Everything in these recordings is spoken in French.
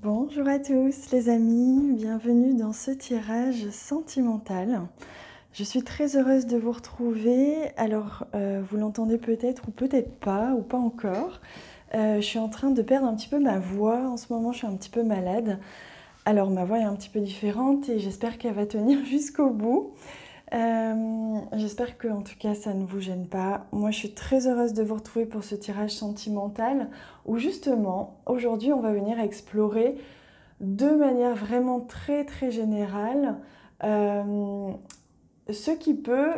Bonjour à tous les amis, bienvenue dans ce tirage sentimental. Je suis très heureuse de vous retrouver. Alors, vous l'entendez peut-être ou peut-être pas, ou pas encore. Je suis en train de perdre un petit peu ma voix. En ce moment, je suis un petit peu malade. Alors, ma voix est un petit peu différente et j'espère qu'elle va tenir jusqu'au bout. J'espère que, en tout cas, ça ne vous gêne pas. Moi, je suis très heureuse de vous retrouver pour ce tirage sentimental où, justement, aujourd'hui, on va venir explorer de manière vraiment très générale ce qui peut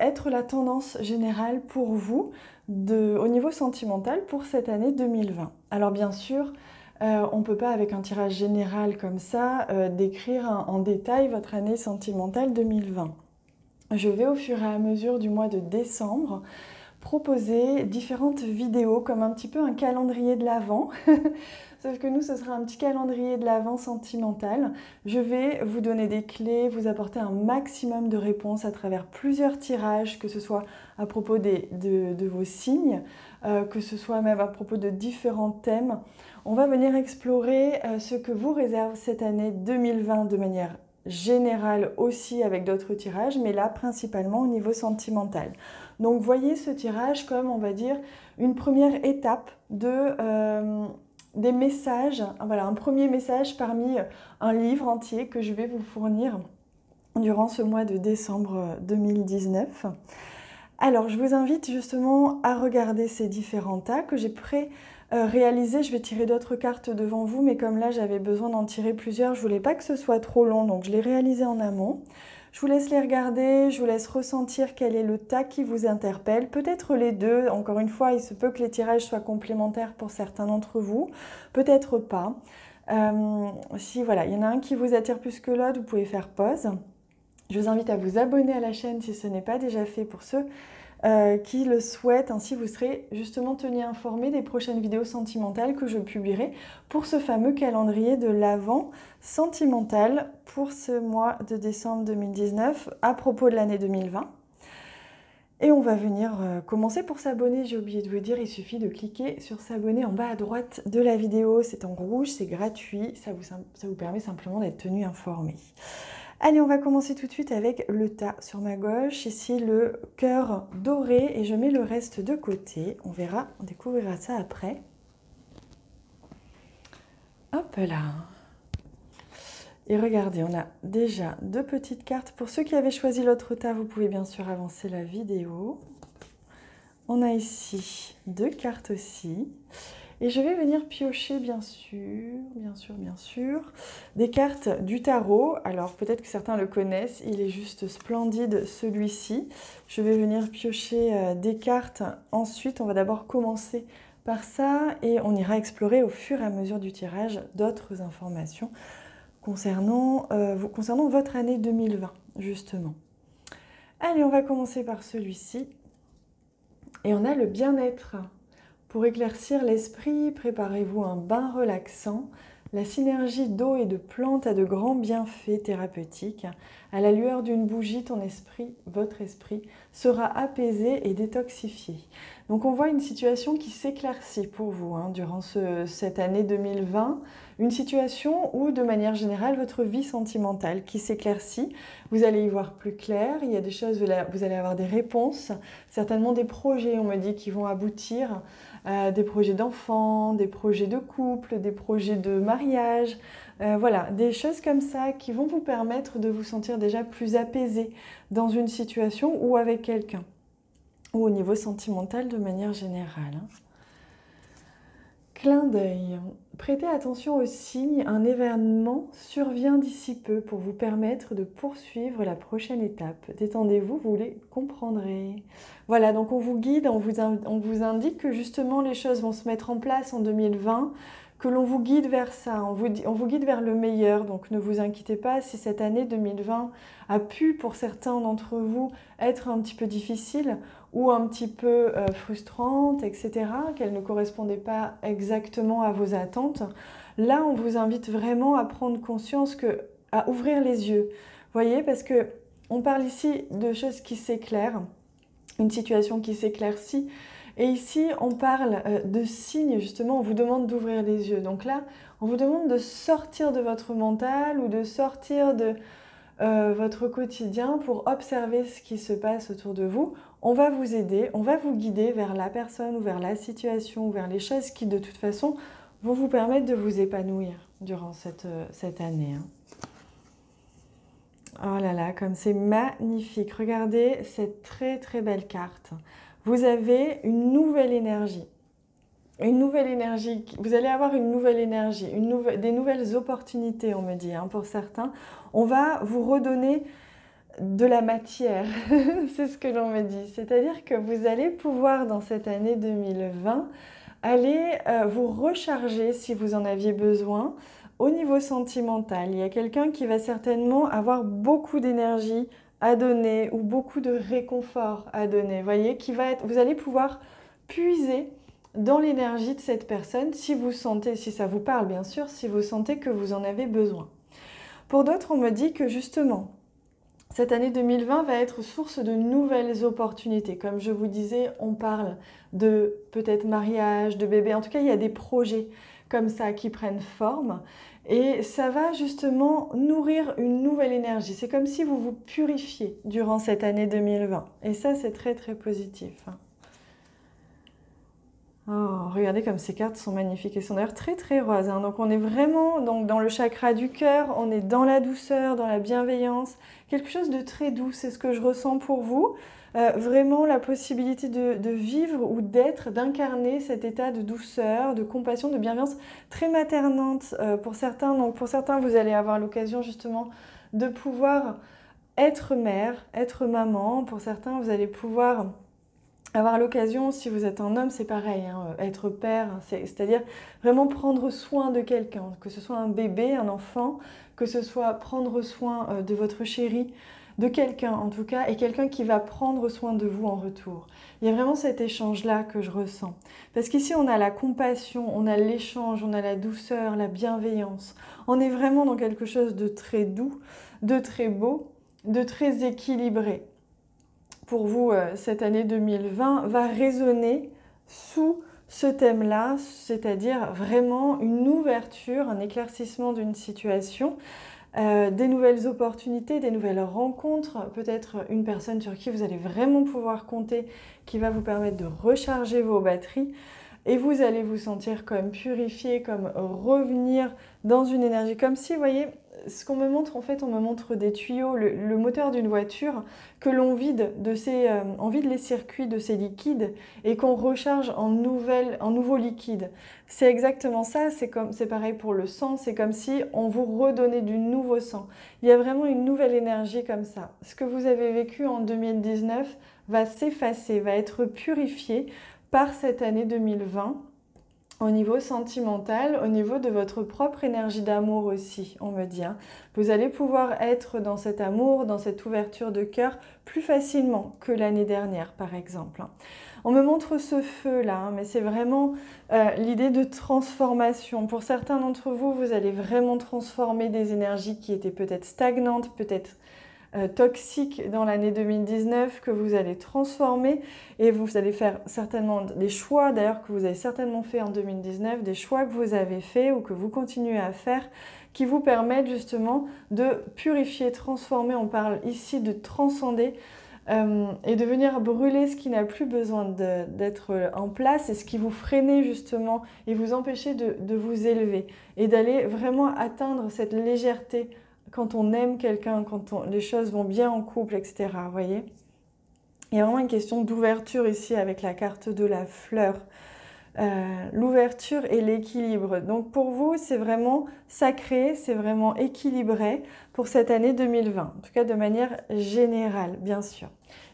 être la tendance générale pour vous au niveau sentimental pour cette année 2020. Alors bien sûr, on ne peut pas avec un tirage général comme ça décrire en détail votre année sentimentale 2020. Je vais au fur et à mesure du mois de décembre proposer différentes vidéos comme un petit peu un calendrier de l'Avent. Sauf que nous, ce sera un petit calendrier de l'Avent sentimental. Je vais vous donner des clés, vous apporter un maximum de réponses à travers plusieurs tirages, que ce soit à propos de vos signes, que ce soit même à propos de différents thèmes. On va venir explorer ce que vous réserve cette année 2020 de manière générale aussi avec d'autres tirages, mais là principalement au niveau sentimental. Donc voyez ce tirage comme, on va dire, une première étape des messages, voilà, un premier message parmi un livre entier que je vais vous fournir durant ce mois de décembre 2019. Alors, je vous invite justement à regarder ces différents tas que j'ai réalisés. Je vais tirer d'autres cartes devant vous, mais comme là, j'avais besoin d'en tirer plusieurs, je voulais pas que ce soit trop long, donc je l'ai réalisé en amont. Je vous laisse les regarder, je vous laisse ressentir quel est le tas qui vous interpelle, peut-être les deux. Encore une fois, il se peut que les tirages soient complémentaires pour certains d'entre vous, peut-être pas. Si voilà, il y en a un qui vous attire plus que l'autre, vous pouvez faire pause. Je vous invite à vous abonner à la chaîne si ce n'est pas déjà fait pour ceux qui le souhaitent. Ainsi, vous serez justement tenu informé des prochaines vidéos sentimentales que je publierai pour ce fameux calendrier de l'Avent sentimental pour ce mois de décembre 2019 à propos de l'année 2020. Et on va venir commencer pour s'abonner. J'ai oublié de vous dire, il suffit de cliquer sur s'abonner en bas à droite de la vidéo. C'est en rouge, c'est gratuit, ça vous permet simplement d'être tenu informé. Allez, on va commencer tout de suite avec le tas sur ma gauche. Ici, le cœur doré et je mets le reste de côté. On verra, on découvrira ça après. Hop là. Et regardez, on a déjà deux petites cartes. Pour ceux qui avaient choisi l'autre tas, vous pouvez bien sûr avancer la vidéo. On a ici deux cartes aussi. Et je vais venir piocher bien sûr, des cartes du tarot. Alors peut-être que certains le connaissent, il est juste splendide celui-ci. Je vais venir piocher des cartes. Ensuite, on va d'abord commencer par ça et on ira explorer au fur et à mesure du tirage d'autres informations concernant votre année 2020, justement. Allez, on va commencer par celui-ci. Et on a le bien-être. Pour éclaircir l'esprit, préparez-vous un bain relaxant. La synergie d'eau et de plantes a de grands bienfaits thérapeutiques. À la lueur d'une bougie, votre esprit, sera apaisé et détoxifié. Donc on voit une situation qui s'éclaircit pour vous durant cette année 2020. Une situation où, de manière générale, votre vie sentimentale qui s'éclaircit. Vous allez y voir plus clair, il y a des choses, vous allez avoir des réponses, certainement des projets, on me dit, qui vont aboutir. Des projets d'enfants, des projets de couple, des projets de mariage, voilà, des choses comme ça qui vont vous permettre de vous sentir déjà plus apaisé dans une situation ou avec quelqu'un, ou au niveau sentimental de manière générale. Clin d'œil. Prêtez attention aux signes, un événement survient d'ici peu pour vous permettre de poursuivre la prochaine étape. Détendez-vous, vous les comprendrez. Voilà, donc on vous guide, on vous indique que justement les choses vont se mettre en place en 2020, que l'on vous guide vers ça, on vous guide vers le meilleur. Donc ne vous inquiétez pas si cette année 2020 a pu pour certains d'entre vous être un petit peu difficile ou un petit peu frustrante, etc., qu'elle ne correspondait pas exactement à vos attentes. Là, on vous invite vraiment à prendre conscience, à ouvrir les yeux. Vous voyez, parce que on parle ici de choses qui s'éclairent, une situation qui s'éclaircit. Et ici, on parle de signes, justement, on vous demande d'ouvrir les yeux. Donc là, On vous demande de sortir de votre mental ou de sortir de votre quotidien pour observer ce qui se passe autour de vous. On va vous aider, on va vous guider vers la personne ou vers la situation ou vers les choses qui de toute façon vont vous permettre de vous épanouir durant cette année. Oh là là, comme c'est magnifique. Regardez cette très très belle carte. Vous avez une nouvelle énergie. Une nouvelle énergie. Vous allez avoir une nouvelle énergie, des nouvelles opportunités, on me dit, hein, pour certains. On va vous redonner de la matière. C'est ce que l'on me dit. C'est-à-dire que vous allez pouvoir, dans cette année 2020, aller vous recharger si vous en aviez besoin. Au niveau sentimental, il y a quelqu'un qui va certainement avoir beaucoup d'énergie à donner ou beaucoup de réconfort à donner. Vous voyez, vous allez pouvoir puiser dans l'énergie de cette personne si vous sentez, si ça vous parle bien sûr, si vous sentez que vous en avez besoin. Pour d'autres, on me dit que justement, cette année 2020 va être source de nouvelles opportunités. Comme je vous disais, on parle de peut-être mariage, de bébé. En tout cas, il y a des projets comme ça qui prennent forme. Et ça va justement nourrir une nouvelle énergie. C'est comme si vous vous purifiez durant cette année 2020. Et ça, c'est très, très positif. Oh, regardez comme ces cartes sont magnifiques. Elles sont d'ailleurs très, très roses. Hein. Donc, on est vraiment dans le chakra du cœur. On est dans la douceur, dans la bienveillance. Quelque chose de très doux, c'est ce que je ressens pour vous. Vraiment la possibilité de vivre ou d'être, d'incarner cet état de douceur, de compassion, de bienveillance très maternante pour certains. Donc pour certains, vous allez avoir l'occasion justement de pouvoir être mère, être maman. Pour certains, vous allez pouvoir avoir l'occasion, si vous êtes un homme, c'est pareil, hein, être père, c'est-à-dire vraiment prendre soin de quelqu'un, que ce soit un bébé, un enfant, que ce soit prendre soin de votre chéri, de quelqu'un en tout cas, et quelqu'un qui va prendre soin de vous en retour. Il y a vraiment cet échange-là que je ressens. Parce qu'ici, on a la compassion, on a l'échange, on a la douceur, la bienveillance. On est vraiment dans quelque chose de très doux, de très beau, de très équilibré. Pour vous, cette année 2020 va résonner sous ce thème-là, c'est-à-dire vraiment une ouverture, un éclaircissement d'une situation, des nouvelles opportunités, des nouvelles rencontres, peut-être une personne sur qui vous allez vraiment pouvoir compter, qui va vous permettre de recharger vos batteries, et vous allez vous sentir comme purifié, comme revenir dans une énergie, comme si, vous voyez, ce qu'on me montre, en fait, on me montre des tuyaux, le moteur d'une voiture, que l'on vide on vide les circuits de ces liquides et qu'on recharge en nouveau liquide. C'est exactement ça, c'est pareil pour le sang, c'est comme si on vous redonnait du nouveau sang. Il y a vraiment une nouvelle énergie comme ça. Ce que vous avez vécu en 2019 va s'effacer, va être purifié par cette année 2020. Au niveau sentimental, au niveau de votre propre énergie d'amour aussi, on me dit. Hein. Vous allez pouvoir être dans cet amour, dans cette ouverture de cœur plus facilement que l'année dernière, par exemple. On me montre ce feu-là, hein, mais c'est vraiment l'idée de transformation. Pour certains d'entre vous, vous allez vraiment transformer des énergies qui étaient peut-être stagnantes, peut-être toxiques dans l'année 2019 que vous allez transformer et vous allez faire certainement des choix d'ailleurs que vous avez certainement fait en 2019, des choix que vous avez fait ou que vous continuez à faire qui vous permettent justement de purifier, transformer. On parle ici de transcender et de venir brûler ce qui n'a plus besoin d'être en place et ce qui vous freinait justement et vous empêcher de vous élever et d'aller vraiment atteindre cette légèreté quand on aime quelqu'un, quand les choses vont bien en couple, etc. Vous voyez ? Il y a vraiment une question d'ouverture ici avec la carte de la fleur. L'ouverture et l'équilibre. Donc pour vous, c'est vraiment sacré, c'est vraiment équilibré pour cette année 2020. En tout cas, de manière générale, bien sûr.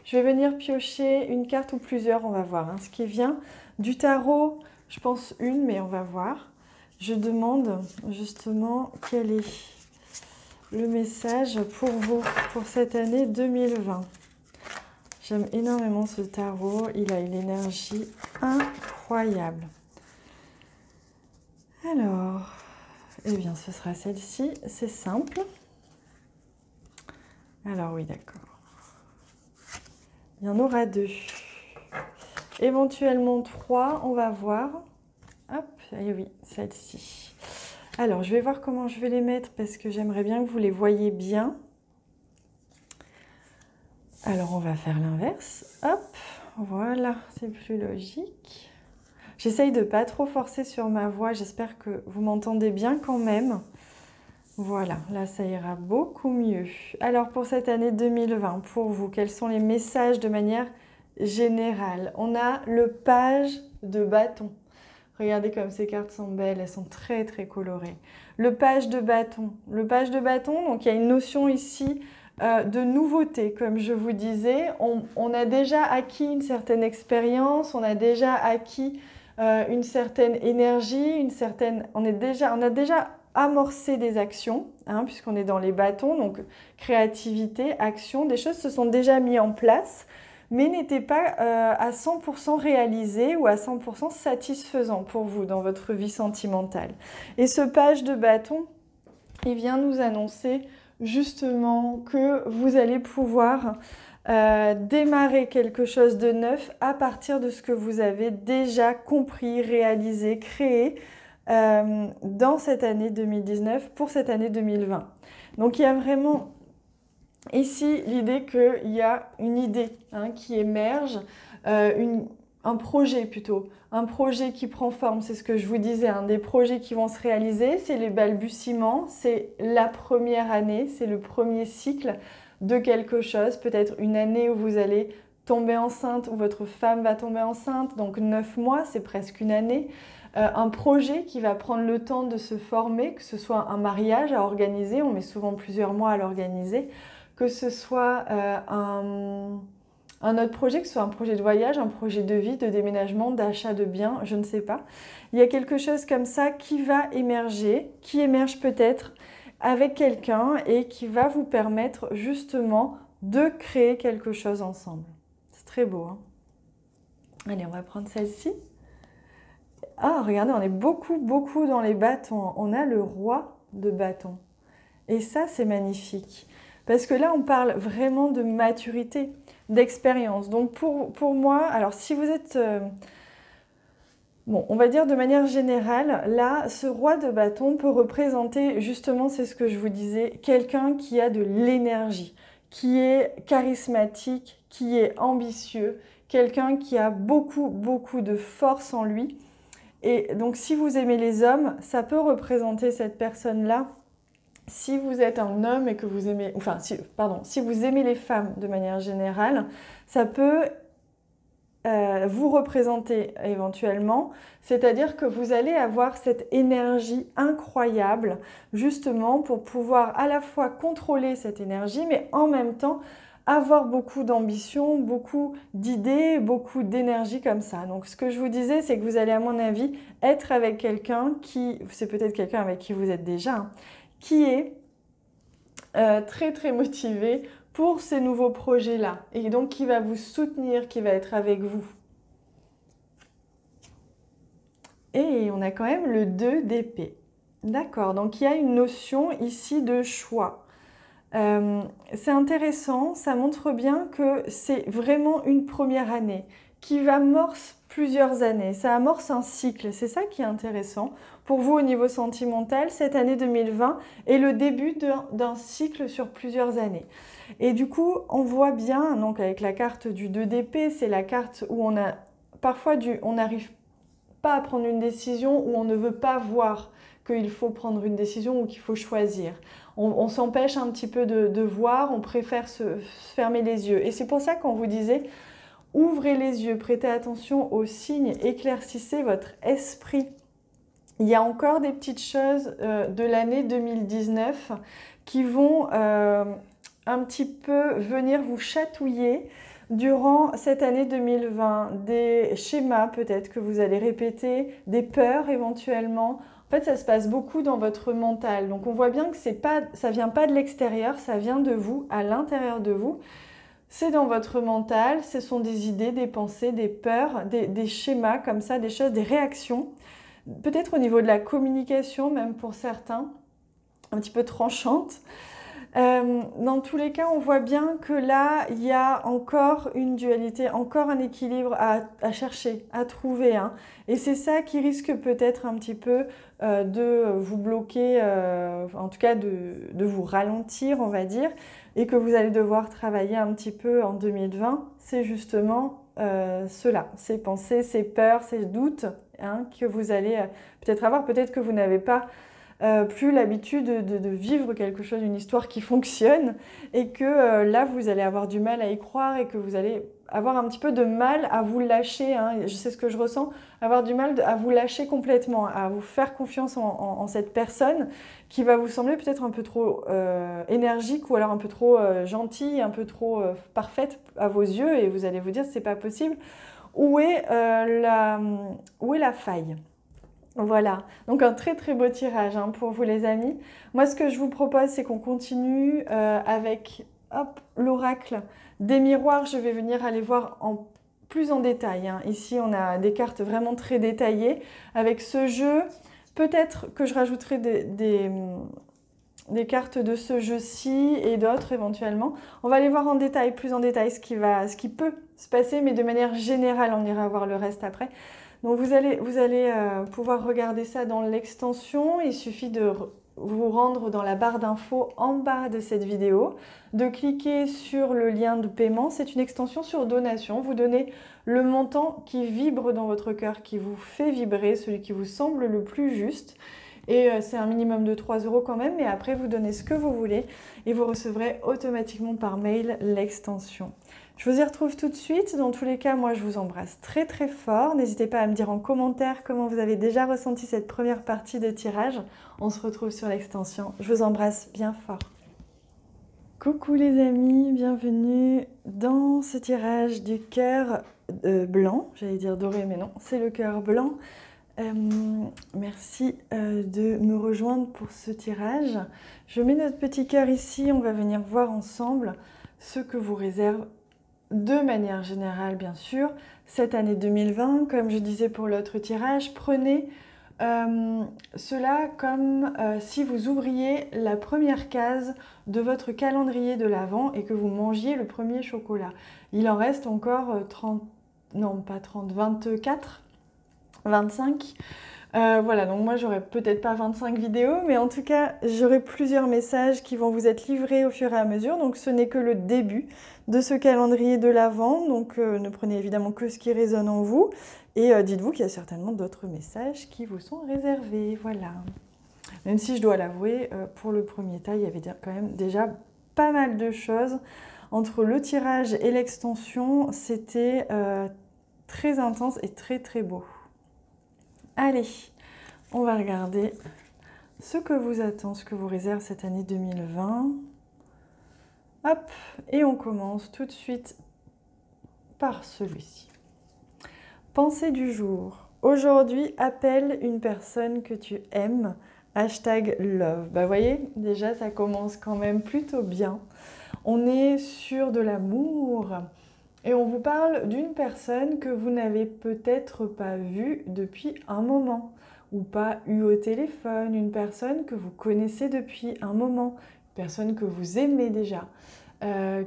Je vais venir piocher une carte ou plusieurs, on va voir. Hein. Ce qui vient du tarot, je pense une, mais on va voir. Je demande justement quel est le message pour vous, pour cette année 2020. J'aime énormément ce tarot, il a une énergie incroyable. Alors, eh bien ce sera celle-ci, c'est simple. Alors oui, d'accord. Il y en aura deux. Éventuellement trois, on va voir. Hop, et oui, celle-ci. Alors, je vais voir comment je vais les mettre parce que j'aimerais bien que vous les voyiez bien. Alors, on va faire l'inverse. Hop, voilà, c'est plus logique. J'essaye de ne pas trop forcer sur ma voix. J'espère que vous m'entendez bien quand même. Voilà, là, ça ira beaucoup mieux. Alors, pour cette année 2020, pour vous, quels sont les messages de manière générale? On a le page de bâton. Regardez comme ces cartes sont belles, elles sont très très colorées. Le page de bâton. Le page de bâton, donc il y a une notion ici de nouveauté, comme je vous disais. On a déjà acquis une certaine expérience, on a déjà acquis une certaine énergie, on a déjà amorcé des actions, hein, puisqu'on est dans les bâtons, donc créativité, action, des choses se sont déjà mises en place, mais n'étaient pas à 100% réalisées ou à 100% satisfaisant pour vous dans votre vie sentimentale. Et ce page de bâton, il vient nous annoncer justement que vous allez pouvoir démarrer quelque chose de neuf à partir de ce que vous avez déjà compris, réalisé, créé dans cette année 2019 pour cette année 2020. Donc il y a vraiment ici l'idée qu'il y a une idée qui émerge, un projet plutôt, un projet qui prend forme, c'est ce que je vous disais, des projets qui vont se réaliser, c'est les balbutiements, c'est la première année, c'est le premier cycle de quelque chose, peut-être une année où vous allez tomber enceinte, où votre femme va tomber enceinte, donc 9 mois, c'est presque une année. Un projet qui va prendre le temps de se former, que ce soit un mariage à organiser, on met souvent plusieurs mois à l'organiser, que ce soit un autre projet, que ce soit un projet de voyage, un projet de vie, de déménagement, d'achat de biens, je ne sais pas. Il y a quelque chose comme ça qui va émerger, qui émerge peut-être avec quelqu'un et qui va vous permettre justement de créer quelque chose ensemble. C'est très beau, hein? Allez, on va prendre celle-ci. Ah, regardez, on est beaucoup dans les bâtons. On a le roi de bâtons. Et ça, c'est magnifique. Parce que là, on parle vraiment de maturité, d'expérience. Donc pour moi, alors si vous êtes... bon, on va dire de manière générale, là, ce roi de bâton peut représenter, justement, c'est ce que je vous disais, quelqu'un qui a de l'énergie, qui est charismatique, qui est ambitieux, quelqu'un qui a beaucoup de force en lui. Et donc, si vous aimez les hommes, ça peut représenter cette personne-là. Si vous êtes un homme et que vous aimez... Enfin, si vous aimez les femmes de manière générale, ça peut vous représenter éventuellement. C'est-à-dire que vous allez avoir cette énergie incroyable, justement, pour pouvoir à la fois contrôler cette énergie, mais en même temps avoir beaucoup d'ambition, beaucoup d'idées, beaucoup d'énergie comme ça. Donc ce que je vous disais, c'est que vous allez à mon avis être avec quelqu'un qui, c'est peut-être quelqu'un avec qui vous êtes déjà, qui est très motivé pour ces nouveaux projets-là et donc qui va vous soutenir, qui va être avec vous. Et on a quand même le 2 d'épée. D'accord, donc il y a une notion ici de choix. C'est intéressant, ça montre bien que c'est vraiment une première année qui va amorcer plusieurs années. Ça amorce un cycle, c'est ça qui est intéressant. Pour vous, au niveau sentimental, cette année 2020 est le début d'un cycle sur plusieurs années. Et du coup, on voit bien, donc avec la carte du 2 d'épée, c'est la carte où on a parfois on n'arrive pas à prendre une décision, où on ne veut pas voir qu'il faut prendre une décision ou qu'il faut choisir. On s'empêche un petit peu de voir, on préfère se fermer les yeux. Et c'est pour ça qu'on vous disait, ouvrez les yeux, prêtez attention aux signes, éclaircissez votre esprit. Il y a encore des petites choses de l'année 2019 qui vont un petit peu venir vous chatouiller durant cette année 2020. Des schémas peut-être que vous allez répéter, des peurs éventuellement. En fait, ça se passe beaucoup dans votre mental. Donc, on voit bien que ça ne vient pas de l'extérieur, ça vient de vous, à l'intérieur de vous. C'est dans votre mental, ce sont des idées, des pensées, des peurs, des schémas comme ça, des choses, des réactions. Peut-être au niveau de la communication, même pour certains, un petit peu tranchantes. Dans tous les cas, on voit bien que là, il y a encore une dualité, encore un équilibre à chercher, à trouver, hein. Et c'est ça qui risque peut-être un petit peu de vous bloquer, en tout cas de vous ralentir, on va dire, et que vous allez devoir travailler un petit peu en 2020. C'est justement cela, ces pensées, ces peurs, ces doutes, hein, que vous allez peut-être avoir, peut-être que vous n'avez pas plus l'habitude de vivre quelque chose, une histoire qui fonctionne et que là vous allez avoir du mal à y croire et que vous allez avoir un petit peu de mal à vous lâcher, hein. Je sais ce que je ressens, avoir du mal à vous lâcher complètement, à vous faire confiance en cette personne qui va vous sembler peut-être un peu trop énergique ou alors un peu trop gentille, un peu trop parfaite à vos yeux et vous allez vous dire c'est pas possible. Où est la faille? Voilà, donc un très très beau tirage, hein, pour vous les amis. Moi ce que je vous propose c'est qu'on continue avec l'oracle des miroirs. Je vais venir aller voir plus en détail, hein. Ici on a des cartes vraiment très détaillées. Avec ce jeu, peut-être que je rajouterai des cartes de ce jeu-ci et d'autres éventuellement. On va aller voir en détail, plus en détail ce qui peut se passer, mais de manière générale, on ira voir le reste après. Donc vous allez pouvoir regarder ça dans l'extension. Il suffit de vous rendre dans la barre d'infos en bas de cette vidéo, de cliquer sur le lien de paiement. C'est une extension sur donation. Vous donnez le montant qui vibre dans votre cœur, qui vous fait vibrer, celui qui vous semble le plus juste. Et c'est un minimum de 3 € quand même, mais après vous donnez ce que vous voulez et vous recevrez automatiquement par mail l'extension. Je vous y retrouve tout de suite. Dans tous les cas, moi je vous embrasse très très fort. N'hésitez pas à me dire en commentaire comment vous avez déjà ressenti cette première partie de tirage. On se retrouve sur l'extension. Je vous embrasse bien fort. Coucou les amis, bienvenue dans ce tirage du cœur blanc. J'allais dire doré, mais non, c'est le cœur blanc. Merci de me rejoindre pour ce tirage. Je mets notre petit cœur ici, on va venir voir ensemble ce que vous réserve de manière générale, bien sûr, cette année 2020. Comme je disais pour l'autre tirage, prenez cela comme si vous ouvriez la première case de votre calendrier de l'Avent et que vous mangiez le premier chocolat. Il en reste encore 30, non pas 30, 24, 25. Voilà, donc moi j'aurai peut-être pas 25 vidéos, mais en tout cas j'aurai plusieurs messages qui vont vous être livrés au fur et à mesure. Donc ce n'est que le début de ce calendrier de l'Avent, donc ne prenez évidemment que ce qui résonne en vous. Et dites-vous qu'il y a certainement d'autres messages qui vous sont réservés, voilà. Même si je dois l'avouer, pour le premier tas, il y avait quand même déjà pas mal de choses. Entre le tirage et l'extension, c'était très intense et très très beau. Allez, on va regarder ce que vous attend, ce que vous réserve cette année 2020. Hop, et on commence tout de suite par celui-ci. Pensée du jour. Aujourd'hui, appelle une personne que tu aimes. #love. Bah, vous voyez, déjà, ça commence quand même plutôt bien. On est sur de l'amour. Et on vous parle d'une personne que vous n'avez peut-être pas vue depuis un moment, ou pas eu au téléphone, une personne que vous connaissez depuis un moment, une personne que vous aimez déjà,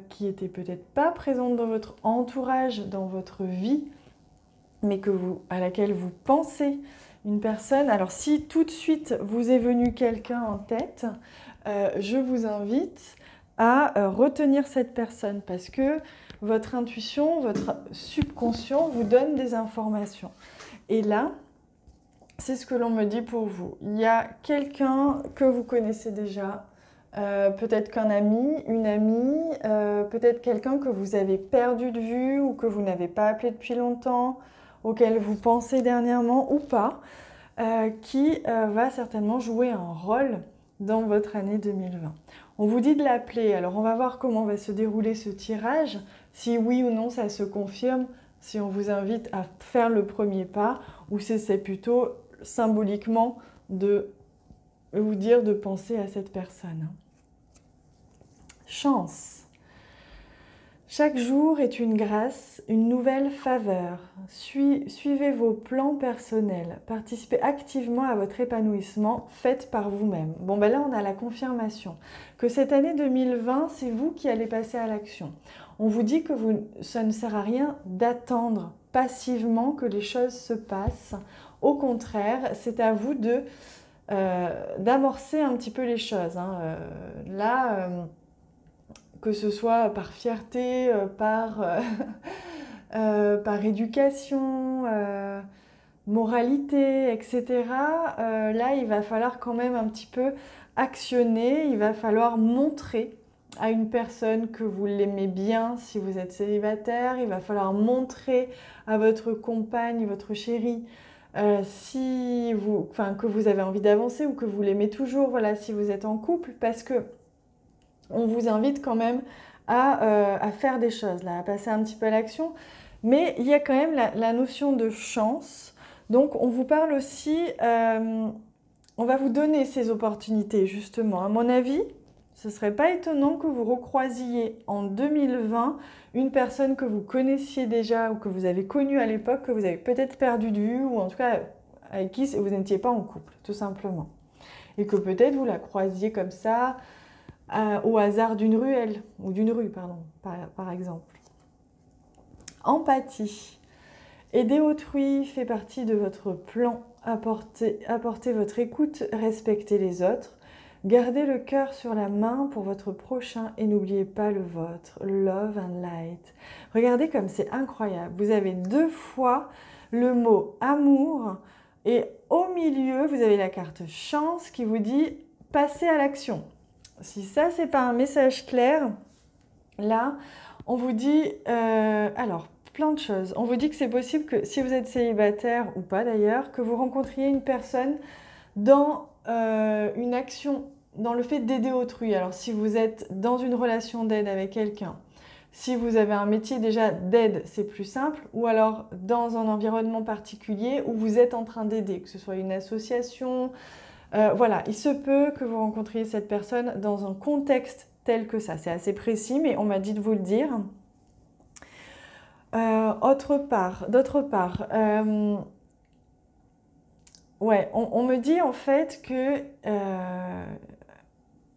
qui était peut-être pas présente dans votre entourage, dans votre vie, mais à laquelle vous pensez, une personne. Alors si tout de suite vous est venu quelqu'un en tête, je vous invite à retenir cette personne parce que votre intuition, votre subconscient vous donne des informations. Et là, c'est ce que l'on me dit pour vous. Il y a quelqu'un que vous connaissez déjà, peut-être qu'un ami, une amie, peut-être quelqu'un que vous avez perdu de vue ou que vous n'avez pas appelé depuis longtemps, auquel vous pensez dernièrement ou pas, qui va certainement jouer un rôle dans votre année 2020. On vous dit de l'appeler, alors on va voir comment va se dérouler ce tirage, si oui ou non ça se confirme, si on vous invite à faire le premier pas, ou si c'est plutôt symboliquement de vous dire de penser à cette personne. Chance. Chaque jour est une grâce, une nouvelle faveur. Suivez vos plans personnels. Participez activement à votre épanouissement. Faites par vous-même. Bon, ben là, on a la confirmation que cette année 2020, c'est vous qui allez passer à l'action. On vous dit que ça ne sert à rien d'attendre passivement que les choses se passent. Au contraire, c'est à vous d'amorcer un petit peu les choses. Que ce soit par fierté, par éducation, moralité, etc. Là, il va falloir quand même un petit peu actionner, il va falloir montrer à une personne que vous l'aimez bien si vous êtes célibataire, il va falloir montrer à votre compagne, votre chérie, que vous avez envie d'avancer ou que vous l'aimez toujours, voilà, si vous êtes en couple, parce que on vous invite quand même à faire des choses, là, à passer un petit peu à l'action. Mais il y a quand même la notion de chance. Donc, on vous parle aussi, on va vous donner ces opportunités, justement. À mon avis, ce ne serait pas étonnant que vous recroisiez en 2020 une personne que vous connaissiez déjà ou que vous avez connue à l'époque, que vous avez peut-être perdu de vue, ou en tout cas avec qui vous n'étiez pas en couple, tout simplement. Et que peut-être vous la croisiez comme ça, au hasard d'une ruelle, ou d'une rue, pardon, par exemple. Empathie. Aider autrui fait partie de votre plan. Apportez votre écoute, respectez les autres. Gardez le cœur sur la main pour votre prochain et n'oubliez pas le vôtre. Love and light. Regardez comme c'est incroyable. Vous avez 2 fois le mot amour et au milieu, vous avez la carte chance qui vous dit passez à l'action. Si ça, c'est pas un message clair, là, on vous dit, alors, plein de choses. On vous dit que c'est possible que, si vous êtes célibataire ou pas d'ailleurs, que vous rencontriez une personne dans une action, dans le fait d'aider autrui. Alors, si vous êtes dans une relation d'aide avec quelqu'un, si vous avez un métier déjà d'aide, c'est plus simple, ou alors dans un environnement particulier où vous êtes en train d'aider, que ce soit une association. Voilà, il se peut que vous rencontriez cette personne dans un contexte tel que ça. C'est assez précis, mais on m'a dit de vous le dire. D'autre part, ouais, on me dit en fait que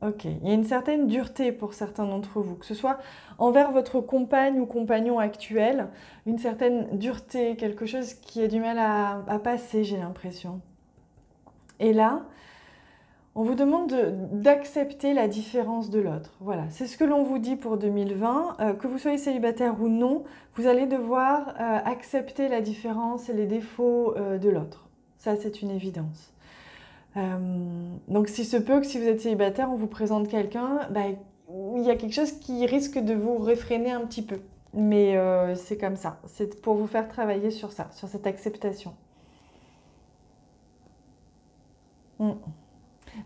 ok, il y a une certaine dureté pour certains d'entre vous, que ce soit envers votre compagne ou compagnon actuel, une certaine dureté, quelque chose qui a du mal à passer, j'ai l'impression. Et là, on vous demande d'accepter la différence de l'autre. Voilà, c'est ce que l'on vous dit pour 2020. Que vous soyez célibataire ou non, vous allez devoir accepter la différence et les défauts de l'autre. Ça, c'est une évidence. Donc, s'il se peut que si vous êtes célibataire, on vous présente quelqu'un, il y a quelque chose qui risque de vous réfréner un petit peu. Mais c'est comme ça. C'est pour vous faire travailler sur ça, sur cette acceptation.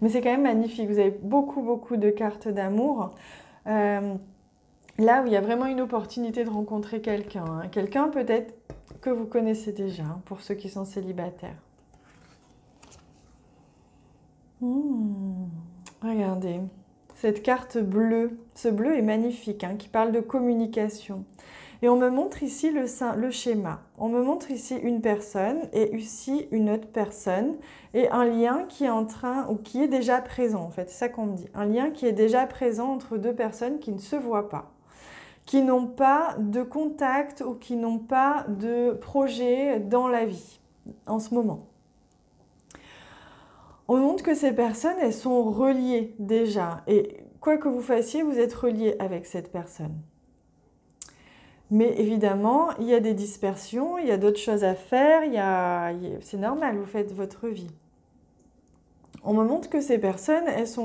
Mais c'est quand même magnifique, vous avez beaucoup de cartes d'amour. Là où il y a vraiment une opportunité de rencontrer quelqu'un. Hein. Quelqu'un peut-être que vous connaissez déjà, hein, pour ceux qui sont célibataires. Regardez, cette carte bleue, ce bleu est magnifique, hein, qui parle de communication. Et on me montre ici le schéma. On me montre ici une personne et ici une autre personne et un lien qui est en train ou qui est déjà présent en fait, c'est ça qu'on me dit. Un lien qui est déjà présent entre 2 personnes qui ne se voient pas, qui n'ont pas de contact ou qui n'ont pas de projet dans la vie en ce moment. On montre que ces personnes, elles sont reliées déjà et quoi que vous fassiez, vous êtes reliés avec cette personne. Mais évidemment, il y a des dispersions, il y a d'autres choses à faire, c'est normal, vous faites votre vie. On me montre que ces personnes, elles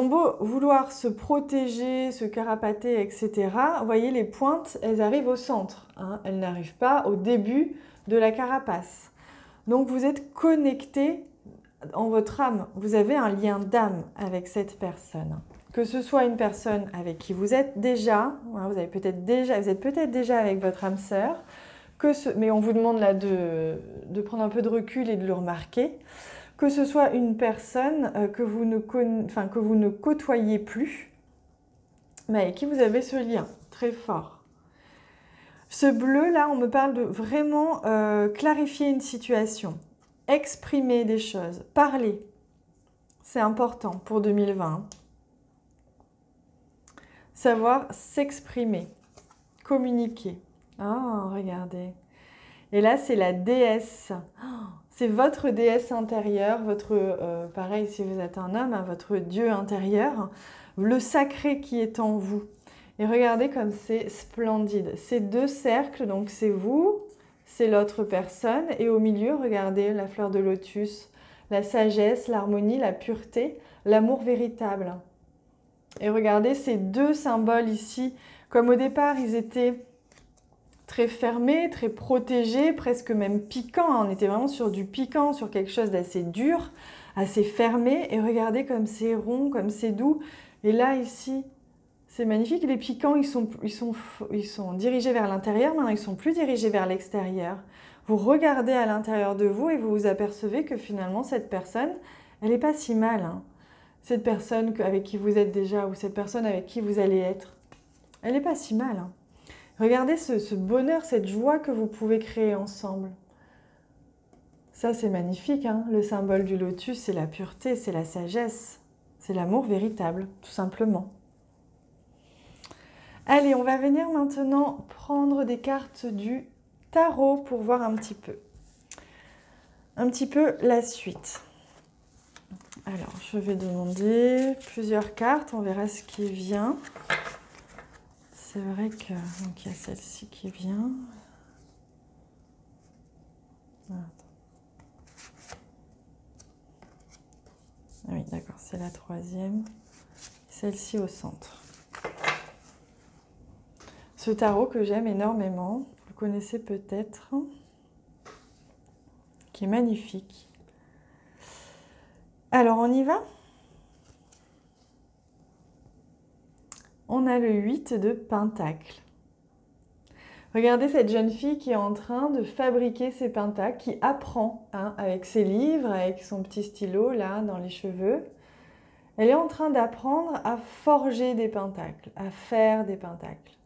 ont beau vouloir se protéger, se carapater, etc. Vous voyez, les pointes, elles arrivent au centre. Hein, elles n'arrivent pas au début de la carapace. Donc vous êtes connectés en votre âme. Vous avez un lien d'âme avec cette personne. Que ce soit une personne avec qui vous êtes déjà, hein, vous êtes peut-être déjà avec votre âme sœur, mais on vous demande là de prendre un peu de recul et de le remarquer, que ce soit une personne que vous ne côtoyez plus, mais avec qui vous avez ce lien très fort. Ce bleu là, on me parle de vraiment clarifier une situation, exprimer des choses, parler. C'est important pour 2020. Savoir s'exprimer, communiquer. Ah, regardez. Et là, c'est la déesse. C'est votre déesse intérieure, votre, pareil si vous êtes un homme, hein, votre dieu intérieur, le sacré qui est en vous. Et regardez comme c'est splendide. C'est deux cercles, donc c'est vous, c'est l'autre personne. Et au milieu, regardez la fleur de lotus, la sagesse, l'harmonie, la pureté, l'amour véritable. Et regardez ces deux symboles ici, comme au départ, ils étaient très fermés, très protégés, presque même piquants. On était vraiment sur du piquant, sur quelque chose d'assez dur, assez fermé. Et regardez comme c'est rond, comme c'est doux. Et là, ici, c'est magnifique. Les piquants, ils sont dirigés vers l'intérieur. Maintenant, ils ne sont plus dirigés vers l'extérieur. Vous regardez à l'intérieur de vous et vous vous apercevez que finalement, cette personne, elle n'est pas si mal, hein. Cette personne avec qui vous êtes déjà ou cette personne avec qui vous allez être, elle n'est pas si mal, hein. Regardez ce bonheur, cette joie que vous pouvez créer ensemble. Ça, c'est magnifique, hein. Le symbole du lotus, c'est la pureté, c'est la sagesse, c'est l'amour véritable, tout simplement. Allez, on va venir maintenant prendre des cartes du tarot pour voir un petit peu la suite. Alors, je vais demander plusieurs cartes, on verra ce qui vient. C'est vrai que donc, il y a celle-ci qui vient. Ah oui, d'accord, c'est la troisième. Celle-ci au centre. Ce tarot que j'aime énormément, vous le connaissez peut-être, qui est magnifique. Alors, on y va ? On a le 8 de Pentacles. Regardez cette jeune fille qui est en train de fabriquer ses pentacles, qui apprend avec ses livres, avec son petit stylo là dans les cheveux. Elle est en train d'apprendre à forger des pentacles, à faire des pentacles.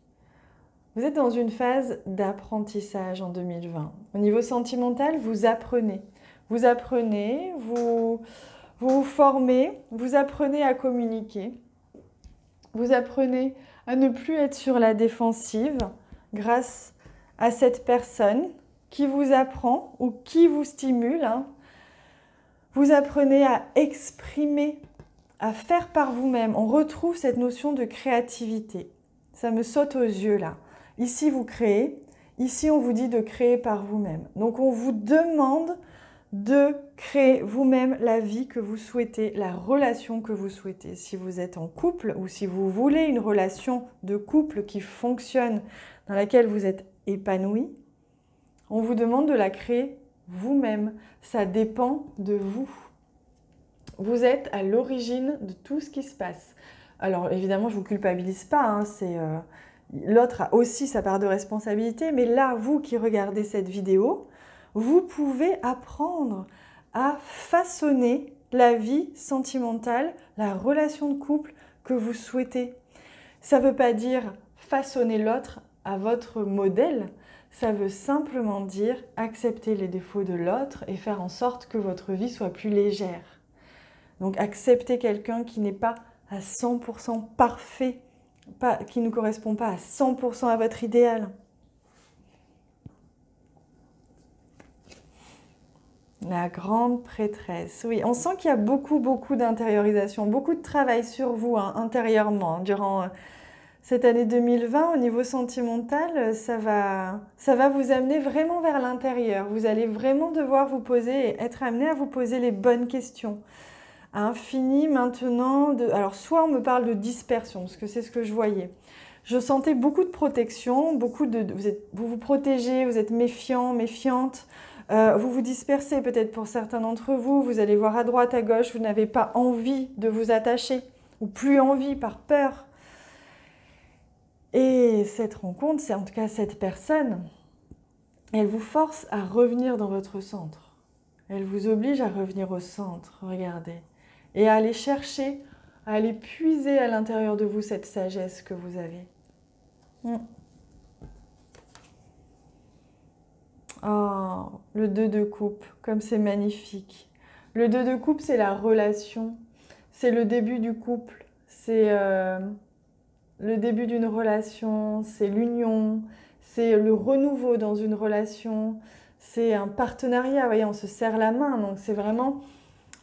Vous êtes dans une phase d'apprentissage en 2020. Au niveau sentimental, vous apprenez. Vous apprenez, vous vous formez, vous apprenez à communiquer. Vous apprenez à ne plus être sur la défensive grâce à cette personne qui vous apprend ou qui vous stimule. Vous apprenez à exprimer, à faire par vous-même. On retrouve cette notion de créativité. Ça me saute aux yeux là. Ici, vous créez. Ici, on vous dit de créer par vous-même. Donc, on vous demande de créer vous-même la vie que vous souhaitez, la relation que vous souhaitez. Si vous êtes en couple ou si vous voulez une relation de couple qui fonctionne, dans laquelle vous êtes épanoui, on vous demande de la créer vous-même. Ça dépend de vous. Vous êtes à l'origine de tout ce qui se passe. Alors évidemment, je ne vous culpabilise pas, l'autre a aussi sa part de responsabilité, mais là, vous qui regardez cette vidéo, vous pouvez apprendre à façonner la vie sentimentale, la relation de couple que vous souhaitez. Ça ne veut pas dire façonner l'autre à votre modèle, ça veut simplement dire accepter les défauts de l'autre et faire en sorte que votre vie soit plus légère. Donc accepter quelqu'un qui n'est pas à 100% parfait, qui ne correspond pas à 100% à votre idéal. La grande prêtresse. Oui, on sent qu'il y a beaucoup d'intériorisation, beaucoup de travail sur vous intérieurement durant cette année 2020. Au niveau sentimental, ça va vous amener vraiment vers l'intérieur. Vous allez vraiment devoir vous poser et être amené à vous poser les bonnes questions. Fini maintenant alors, soit on me parle de dispersion, parce que c'est ce que je voyais. Je sentais beaucoup de protection, vous vous protégez, vous êtes méfiant, méfiante. Vous vous dispersez peut-être pour certains d'entre vous, vous allez voir à droite, à gauche, vous n'avez pas envie de vous attacher, ou plus envie par peur. Et cette rencontre, c'est en tout cas cette personne, elle vous force à revenir dans votre centre. Elle vous oblige à revenir au centre, regardez. Et à aller chercher à aller puiser à l'intérieur de vous cette sagesse que vous avez. Oh, le 2 de coupe, comme c'est magnifique. Le 2 de coupe, c'est la relation, c'est le début du couple, c'est le début d'une relation, c'est l'union, c'est le renouveau dans une relation, c'est un partenariat, vous voyez, on se serre la main, donc c'est vraiment,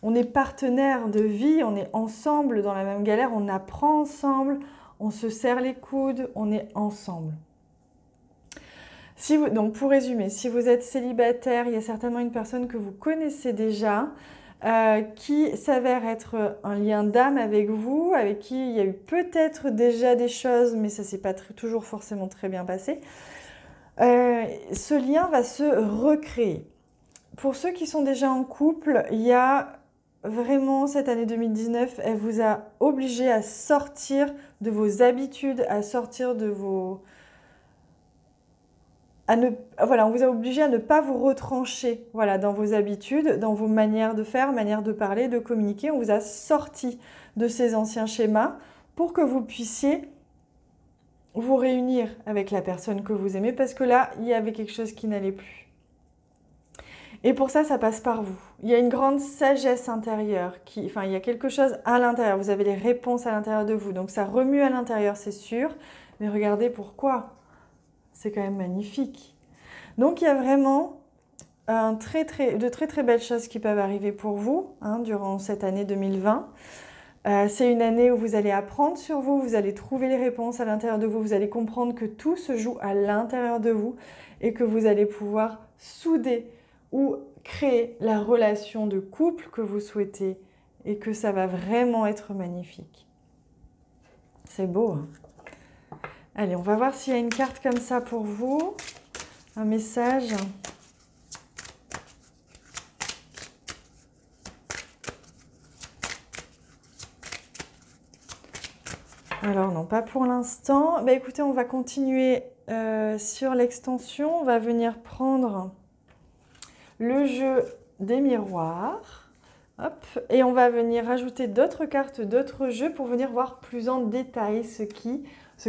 on est partenaires de vie, on est ensemble dans la même galère, on apprend ensemble, on se serre les coudes, on est ensemble. Donc pour résumer, si vous êtes célibataire, il y a certainement une personne que vous connaissez déjà, qui s'avère être un lien d'âme avec vous, avec qui il y a eu peut-être déjà des choses, mais ça ne s'est pas toujours forcément très bien passé. Ce lien va se recréer. Pour ceux qui sont déjà en couple, il y a vraiment cette année 2019, elle vous a obligé à sortir de vos habitudes, à sortir de vos... Voilà, on vous a obligé à ne pas vous retrancher dans vos habitudes, dans vos manières de faire, manières de parler, de communiquer. On vous a sorti de ces anciens schémas pour que vous puissiez vous réunir avec la personne que vous aimez parce que là, il y avait quelque chose qui n'allait plus. Et pour ça, ça passe par vous. Il y a une grande sagesse intérieure, il y a quelque chose à l'intérieur. Vous avez les réponses à l'intérieur de vous. Donc ça remue à l'intérieur, c'est sûr. Mais regardez pourquoi. C'est quand même magnifique. Donc il y a vraiment de très très belles choses qui peuvent arriver pour vous durant cette année 2020. C'est une année où vous allez apprendre sur vous, vous allez trouver les réponses à l'intérieur de vous, vous allez comprendre que tout se joue à l'intérieur de vous et que vous allez pouvoir souder ou créer la relation de couple que vous souhaitez et que ça va vraiment être magnifique. C'est beau, hein? Allez, on va voir s'il y a une carte comme ça pour vous, un message. Alors non, pas pour l'instant. Écoutez, on va continuer sur l'extension. On va venir prendre le jeu des miroirs. Hop, et on va venir rajouter d'autres cartes, d'autres jeux pour venir voir plus en détail ce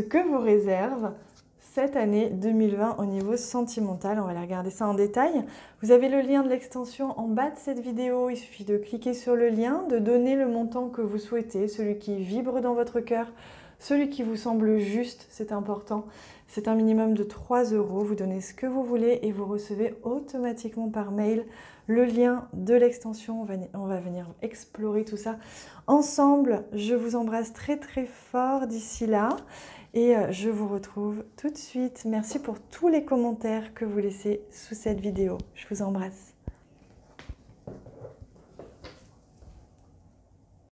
que vous réserve cette année 2020 au niveau sentimental. On va aller regarder ça en détail. Vous avez le lien de l'extension en bas de cette vidéo. Il suffit de cliquer sur le lien, de donner le montant que vous souhaitez, celui qui vibre dans votre cœur, celui qui vous semble juste, c'est important. C'est un minimum de 3 €. Vous donnez ce que vous voulez et vous recevez automatiquement par mail le lien de l'extension. On va venir explorer tout ça ensemble. Je vous embrasse très très fort d'ici là et je vous retrouve tout de suite. Merci pour tous les commentaires que vous laissez sous cette vidéo. Je vous embrasse.